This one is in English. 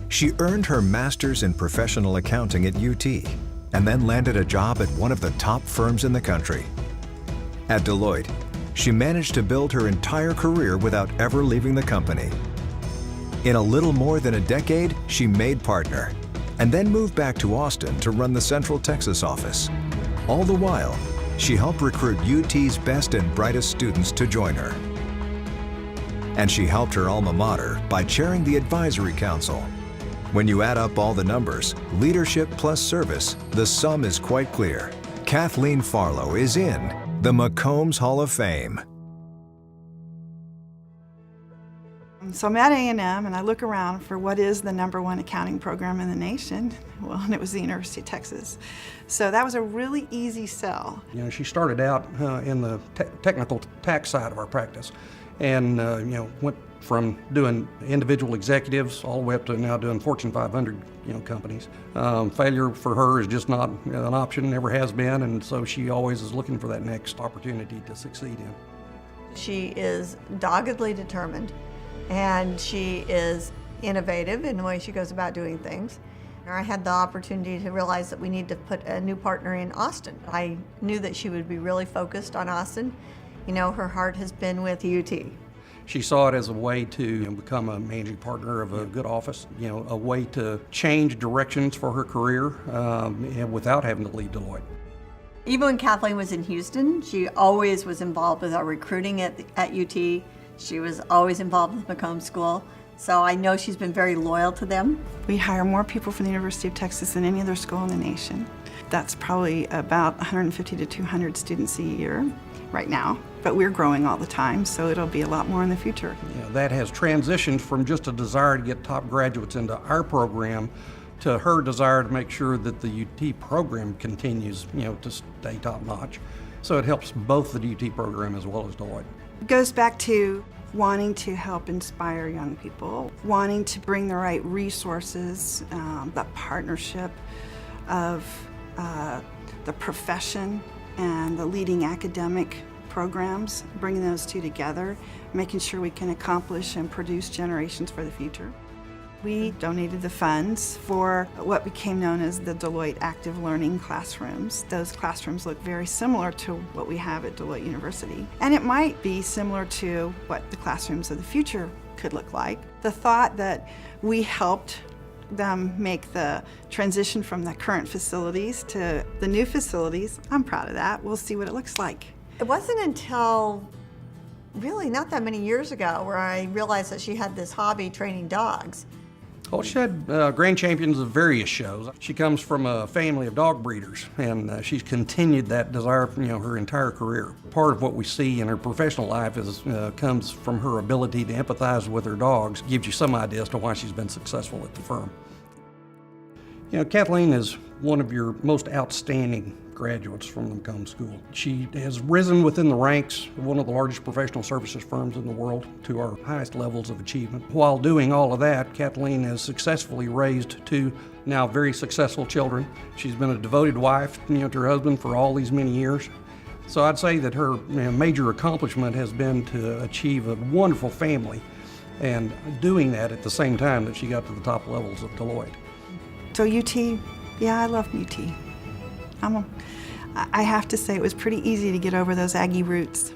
She earned her master's in professional accounting at UT and then landed a job at one of the top firms in the country. At Deloitte, she managed to build her entire career without ever leaving the company. In a little more than a decade, she made partner and then moved back to Austin to run the Central Texas office. All the while, she helped recruit UT's best and brightest students to join her. And she helped her alma mater by chairing the advisory council. When you add up all the numbers, leadership plus service, the sum is quite clear. Kathleen Farlow is in the McCombs Hall of Fame. So I'm at A&M and I look around for what is the #1 accounting program in the nation. Well, and it was the University of Texas. So that was a really easy sell. You know, she started out in the technical tax side of our practice, and went from doing individual executives all the way up to now doing Fortune 500 companies. Failure for her is just not an option, never has been, and so she always is looking for that next opportunity to succeed in. She is doggedly determined, and she is innovative in the way she goes about doing things. I had the opportunity to realize that we need to put a new partner in Austin. I knew that she would be really focused on Austin. You know, her heart has been with UT. She saw it as a way to become a managing partner of a good office, a way to change directions for her career without having to leave Deloitte. Even when Kathleen was in Houston, she always was involved with our recruiting at UT. She was always involved with McCombs School, so I know she's been very loyal to them. We hire more people from the University of Texas than any other school in the nation. That's probably about 150 to 200 students a year right now, but we're growing all the time, so it'll be a lot more in the future. That has transitioned from just a desire to get top graduates into our program to her desire to make sure that the UT program continues, to stay top notch. So it helps both the UT program as well as Deloitte. It goes back to wanting to help inspire young people, wanting to bring the right resources, the partnership of the profession and the leading academic programs, bringing those two together, making sure we can accomplish and produce generations for the future. We donated the funds for what became known as the Deloitte Active Learning Classrooms. Those classrooms look very similar to what we have at Deloitte University. And it might be similar to what the classrooms of the future could look like. The thought that we helped them make the transition from the current facilities to the new facilities, I'm proud of that. We'll see what it looks like. It wasn't until really not that many years ago where I realized that she had this hobby training dogs. Well, she had grand champions of various shows. She comes from a family of dog breeders, and she's continued that desire, her entire career. Part of what we see in her professional life comes from her ability to empathize with her dogs. Gives you some idea as to why she's been successful at the firm. Kathleen is one of your most outstanding graduates from the McCombs School. She has risen within the ranks of one of the largest professional services firms in the world to our highest levels of achievement. While doing all of that, Kathleen has successfully raised two now very successful children. She's been a devoted wife to her husband for all these many years. So I'd say that her major accomplishment has been to achieve a wonderful family, and doing that at the same time that she got to the top levels of Deloitte. So UT, yeah, I love UT. I have to say it was pretty easy to get over those Aggie roots.